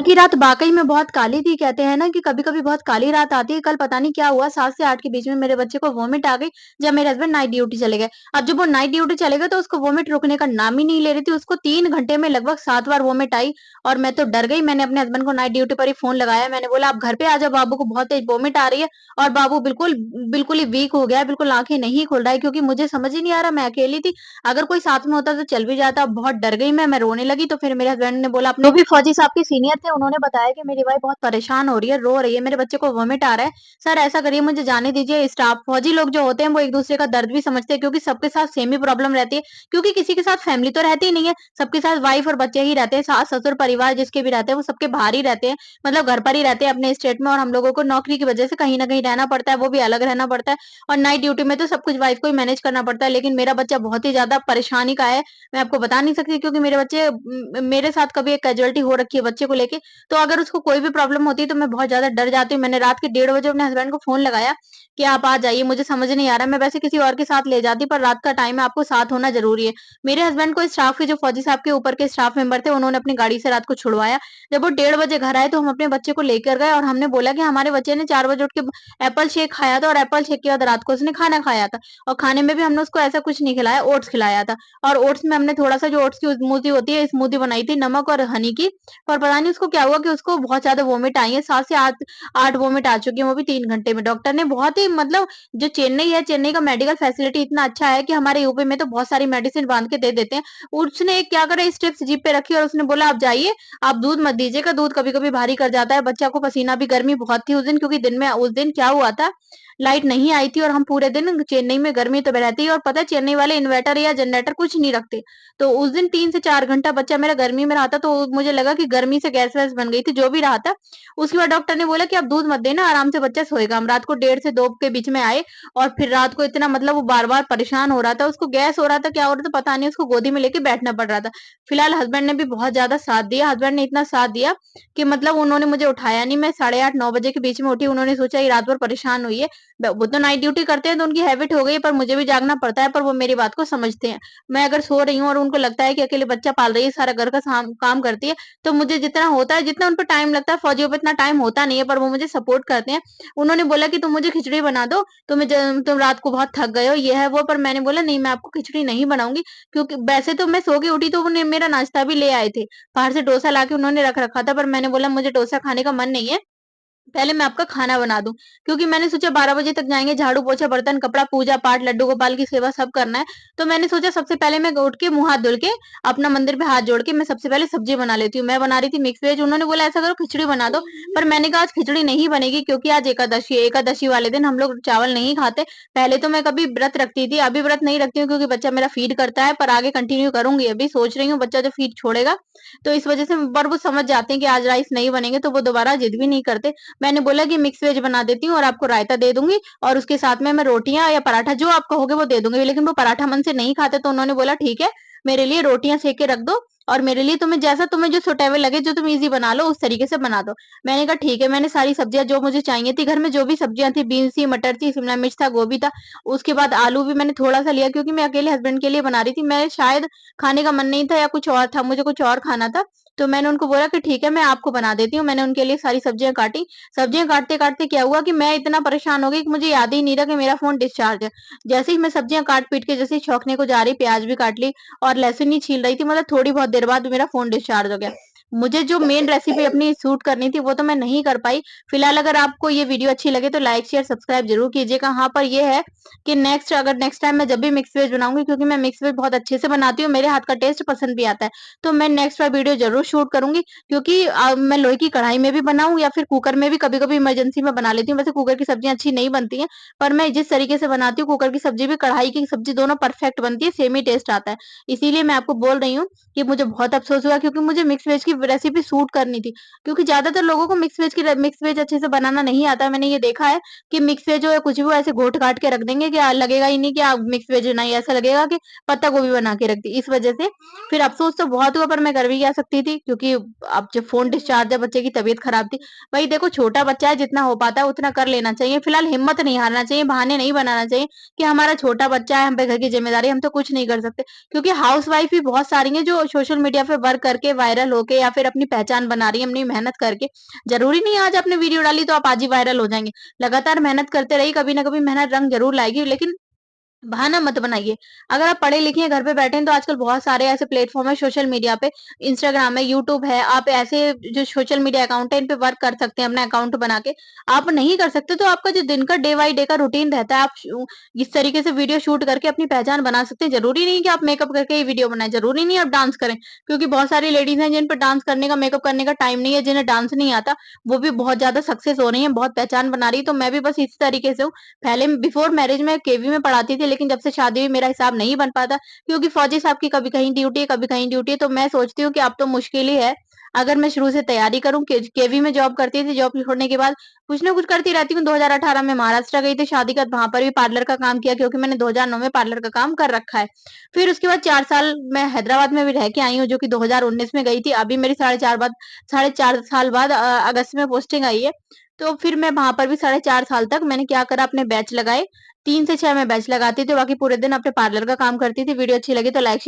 की रात वाक़ई में बहुत काली थी। कहते हैं ना कि कभी-कभी बहुत काली रात आती है। कल पता नहीं क्या हुआ 7 से 8 के बीच में मेरे बच्चे को वॉमिट आ गई, जब मेरे हस्बैंड नाइट ड्यूटी चले गए। अब जब वो नाइट ड्यूटी चले गए तो उसको वॉमिट रुकने का नाम ही नहीं ले रही थी। उसको 3 घंटे में लगभग 7 बार वॉमिट आई और मैं तो डर गई। मैंने अपने हस्बैंड को नाइट ड्यूटी पर ही फ़ोन लगाया। मैंने बोला, "आप घर पे आ जाओ, बाबू को बहुत तेज़ वॉमिट आ रही है।" और बाबू बिल्कुल बिल्कुल ही वीक हो गया है, बिल्कुल आँखें नहीं खोल रहा है क्योंकि मुझे समझ ही नहीं आ रहा, मैं अकेली थी। अगर कोई साथ में होता तो चल भी जाता। बहुत डर गई मैं रोने लगी तो फिर मेरे हस्बैंड ने बोला अपने जो भी फौजी साहब के सीनियर थे उन्होंने बताया कि मेरी वाइफ बहुत परेशान हो रही है, रो रही है, मेरे बच्चे को वॉमिट आ रहा है। सर ऐसा करिए मुझे जाने दीजिए। स्टाफ फौजी लोग जो होते हैं वो एक-दूसरे का दर्द भी समझते हैं क्योंकि सबके साथ सेम ही प्रॉब्लम रहती है। क्योंकि किसी के साथ फैमिली तो रहती ही नहीं है, सबके साथ वाइफ और बच्चे ही रहते हैं, सास-ससुर परिवार जिसके भी रहते हैं वो सबके बाहर ही रहते हैं। मतलब घर पर ही रहते हैं अपने स्टेट में और हम लोगों को नौकरी की वजह से कहीं न कहीं रहना पड़ता है, वो भी अलग रहना पड़ता है और नाइट ड्यूटी में तो सब कुछ वाइफ को ही मैनेज करना पड़ता है। लेकिन मेरा बच्चा बहुत ही ज़्यादा परेशानी का है, मैं आपको बता नहीं सकती क्योंकि मेरे बच्चे मेरे साथ कभी एक कैजुअलिटी हो रखी है बच्चे को लेके, तो अगर उसको कोई भी प्रॉब्लम होती है तो मैं बहुत ज़्यादा डर जाती हूँ। मैंने रात के 1:30 बजे अपने हस्बैंड को फ़ोन लगाया कि आप आ जाइए, मुझे समझ नहीं आ रहा है। मैं वैसे किसी और के साथ ले जाती पर रात का टाइम है, आपको साथ होना ज़रूरी है। मेरे हस्बैंड को स्टाफ के जो फौजी साहब के ऊपर के स्टाफ मेंबर थे, उन्होंने अपनी गाड़ी से रात को छुड़वाया। जब वो 1:30 बजे घर आए तो हम अपने बच्चे को लेकर गए और हमने बोला कि हमारे बच्चे ने 4 बजे उठ के एप्पल शेक खाया था और एप्पल शेक के बाद रात को उसने खाना खाया था और खाने में भी हमने उसको ऐसा कुछ नहीं खिलाया, ओट्स खिलाया था। और ओट्स में हमने थोड़ा-सा जो ओट्स की स्मूदी होती है, स्मूदी बनाई थी नमक और हनी की। पर पता नहीं उसको क्या हुआ कि उसको बहुत ज़्यादा वॉमिट आई है, 7 से 8 वॉमिट आ चुकी है, वो भी 3 घंटे में। डॉक्टर ने बहुत ही मतलब जो चेन्नई है, चेन्नई का मेडिकल फैसिलिटी इतना अच्छा है कि हमारे यूपी में तो बहुत सारी मेडिसिन बाँध के दे देते हैं। उसने एक क्या करा स्ट्रिप्स जीभ पे रखी और उसने बोला, "आप जाइए, आप दूध मत दीजिएगा, दूध कभी-कभी भारी कर जाता है, बच्चा को पसीना भी गर्मी बहुत थी उस दिन क्योंकि दिन में उस दिन क्या हुआ था लाइट नहीं आई थी और हम पूरे दिन चेन्नई में गर्मी तो रहती है और पता है चेन्नई वाले इन्वर्टर या जनरेटर कुछ नहीं रखते। तो उस दिन 3 से 4 घंटा बच्चा मेरा गर्मी में रहा था, तो मुझे लगा कि गर्मी से गैस-वैस बन गई थी, जो भी रहा था। उसके बाद डॉक्टर ने बोला कि आप दूध मत देना, आराम से बच्चा सोएगा। हम रात को 1:30 से 2 के बीच में आए और फिर रात को इतना मतलब वो बार-बार परेशान हो रहा था, उसको गैस हो रहा था, क्या हो रहा था पता नहीं, उसको गोदी में लेके बैठना पड़ रहा था। फिलहाल हस्बैंड ने भी बहुत ज़्यादा साथ दिया, हस्बैंड ने इतना साथ दिया कि मतलब उन्होंने मुझे उठाया नहीं, मैं 8:30 9 बजे के बीच में उठी, उन्होंने सोचा ये रात भर परेशान हुई है। वो तो नाइट ड्यूटी करते हैं तो उनकी हैबिट हो गई है, पर मुझे भी जागना पड़ता है, पर वो मेरी बात को समझते हैं। मैं अगर सो रही हूँ और उनको लगता है कि अकेले बच्चा पाल रही है, सारा घर का काम करती है, तो मुझे जितना होता है, जितना उन पे टाइम लगता है, फौजियों पे इतना टाइम होता नहीं है, पर वो मुझे सपोर्ट करते हैं। उन्होंने बोला कि तुम मुझे खिचड़ी बना दो, तुम रात को बहुत थक गए हो, ये है वो, पर मैंने बोला नहीं मैं आपको खिचड़ी नहीं बनाऊँगी, क्योंकि वैसे तो मैं सो के उठी तो उन्होंने मेरा नाश्ता भी ले आए थे। बाहर से डोसा लाके उन्होंने रख रखा था, पर मैंने बोला मुझे डोसा खाने का मन नहीं है, पहले मैं आपका खाना बना दूँ, क्योंकि मैंने सोचा 12 बजे तक जाएँगे, झाड़ू-पोछा, बर्तन, कपड़ा, पूजा-पाठ, लड्डू गोपाल की सेवा सब करना है। तो मैंने सोचा सबसे पहले मैं उठ के मुँह हाथ धुल के, अपना मंदिर पे हाथ जोड़ के मैं सबसे पहले सब्ज़ी बना लेती हूँ। मैं बना रही थी मिक्स वेज, उन्होंने बोला ऐसा करो खिचड़ी बना दो, पर मैंने कहा आज खिचड़ी नहीं बनेगी क्योंकि आज एकादशी है। एकादशी वाले दिन हम लोग चावल नहीं खाते। पहले तो मैं कभी व्रत रखती थी, अभी व्रत नहीं रखती हूँ क्योंकि बच्चा मेरा फ़ीड करता है, पर आगे कंटिन्यू करूँगी। अभी सोच रही हूँ बच्चा जब फ़ीड छोड़ेगा, तो इस वज़ह से पर वो समझ जाते हैं कि आज राइस नहीं बनेंगे, तो वो दोबारा ज़िद भी नहीं करते। मैंने बोला कि मिक्स वेज बना देती हूँ और आपको रायता दे दूँगी और उसके साथ में मैं रोटियाँ या पराठा जो आप कहोगे वो दे दूँगी। लेकिन वो पराठा मन से नहीं खाते तो उन्होंने बोला ठीक है, मेरे लिए रोटियाँ सेक के रख दो और मेरे लिए तुम्हें जो सूटेबल लगे, जो तुम ईज़ी बना लो उस तरीके से बना दो। मैंने कहा ठीक है, मैंने सारी सब्जियाँ जो मुझे चाहिए थी, घर में जो भी सब्जियाँ थी, बीन्स थी, मटर थी, शिमला मिर्च था, गोभी था, उसके बाद आलू भी मैंने थोड़ा-सा लिया क्योंकि मैं अकेले हस्बैंड के लिए बना रही थी। मैं शायद खाने का मन नहीं था या कुछ और था, मुझे कुछ और खाना था, तो मैंने उनको बोला कि ठीक है, मैं आपको बना देती हूँ। मैंने उनके लिए सारी सब्जियाँ काटी। सब्जियाँ काटते-काटते क्या हुआ कि मैं इतना परेशान हो गई कि मुझे याद ही नहीं रहा कि मेरा फ़ोन डिस्चार्ज है। जैसे ही मैं सब्जियाँ काट-पीट के जैसे ही छौंकने को जा रही, प्याज़ भी काट ली और लहसुन ही छील रही थी, मतलब थोड़ी बहुत देर बाद मेरा फ़ोन डिस्चार्ज हो गया। मुझे जो मेन रेसिपी अपनी शूट करनी थी, वो तो मैं नहीं कर पाई। फिलहाल अगर आपको ये वीडियो अच्छी लगे तो लाइक, शेयर, सब्सक्राइब ज़रूर कीजिएगा। हाँ, पर ये है कि नेक्स्ट टाइम मैं जब भी मिक्स वेज बनाऊँगी, क्योंकि मैं मिक्स वेज बहुत अच्छे से बनाती हूँ, मेरे हाथ का टेस्ट पसंद भी आता है, तो मैं नेक्स्ट वाला वीडियो ज़रूर शूट करूँगी। क्योंकि मैं लोहे की कढ़ाई में भी बनाऊँ या फिर कुकर में भी कभी-कभी इमरजेंसी में बना लेती हूँ। वैसे कुकर की सब्जियाँ अच्छी नहीं बनती हैं, पर मैं जिस तरीके से बनाती हूँ कुकर की सब्ज़ी भी, कढ़ाई की सब्ज़ी दोनों परफेक्ट बनती है, सेम ही टेस्ट आता है। इसीलिए मैं आपको बोल रही हूँ कि मुझे बहुत अफ़सोस हुआ क्योंकि मुझे मिक्स वेज की रेसिपी सूट करनी थी। क्योंकि ज़्यादातर लोगों को मिक्स वेज अच्छे से बनाना नहीं आता है। मैंने ये देखा है कि मिक्स वेज हो या कुछ भी हो ऐसे घोट-घाट के रख देंगे कि लगेगा ही नहीं कि आप मिक्स वेज बनाई, ऐसा लगेगा कि पत्ता गोभी बना के रख दी। इस वज़ह से फिर अफ़सोस तो बहुत हुआ, पर मैं कर भी क्या सकती थी क्योंकि अब जब फ़ोन डिस्चार्ज है, बच्चे की तबीयत खराब थी। भई देखो छोटा बच्चा है, जितना हो पाता है उतना कर लेना चाहिए। फिलहाल हिम्मत नहीं हारना चाहिए, बहाने नहीं बनाना चाहिए कि हमारा छोटा बच्चा है, हम पे घर की ज़िम्मेदारी है, हम तो कुछ नहीं कर सकते। क्योंकि हाउसवाइफ़ भी बहुत सारी हैं जो सोशल मीडिया पे वर्क करके वायरल होके या फिर अपनी पहचान बना रही हैं अपनी मेहनत करके। ज़रूरी नहीं है आज आपने वीडियो डाली तो आप आज ही वायरल हो जाएँगे। लगातार मेहनत करते रहिए, कभी न कभी मेहनत रंग ज़रूर लाएगी, लेकिन बहाना मत बनाइए। अगर आप पढ़े-लिखे हैं, घर पे बैठे हैं, तो आजकल बहुत सारे ऐसे प्लेटफ़ॉर्म है सोशल मीडिया पे, इंस्टाग्राम है, यूट्यूब है, आप ऐसे जो सोशल मीडिया अकाउंट है, इन पे वर्क कर सकते हैं अपना अकाउंट बना के। आप नहीं कर सकते तो आपका जो दिन का डे बाय डे का रूटीन रहता है, आप इस तरीके से वीडियो शूट करके अपनी पहचान बना सकते हैं। ज़रूरी नहीं है कि आप मेकअप करके ही वीडियो बनाएँ, ज़रूरी नहीं है आप डांस करें, क्योंकि बहुत सारी लेडीज़ हैं जिन पे डांस करने का, मेकअप करने का टाइम नहीं है, जिन्हें डांस नहीं आता, वो भी बहुत ज़्यादा सक्सेस हो रही हैं, बहुत पहचान बना रही हैं। तो मैं भी बस इसी तरीके से हूँ। पहले बिफोर मैरिज मैं केवी में पढ़ाती थी, लेकिन जब से शादी हुई मेरा हिसाब नहीं बन पाता, क्योंकि फौजी साहब की कभी कहीं ड्यूटी है, कभी कहीं ड्यूटी है, तो मैं सोचती हूँ कि अब तो मुश्किल ही है। अगर मैं शुरू से तैयारी करूँ, केवी में जॉब करती थी, जॉब छोड़ने के बाद कुछ ना कुछ करती रहती हूँ। 2018 में महाराष्ट्र गई थी शादी का, वहाँ पर भी पार्लर का काम किया, क्योंकि मैंने 2009 में पार्लर का काम कर रखा है। फिर उसके बाद 4 साल मैं हैदराबाद में भी रह के आई हूँ, जो कि 2019 में गई थी। अभी मेरी साढ़े 4 साल बाद अगस्त में पोस्टिंग आई है। तो फिर मैं वहाँ पर भी साढ़े 4 साल तक मैंने क्या करा, अपने बैच लगाए। 3 से 6 मैं बैच लगाती थी, बाकी पूरे दिन अपने पार्लर का काम करती थी। वीडियो अच्छी लगी तो लाइक शेयर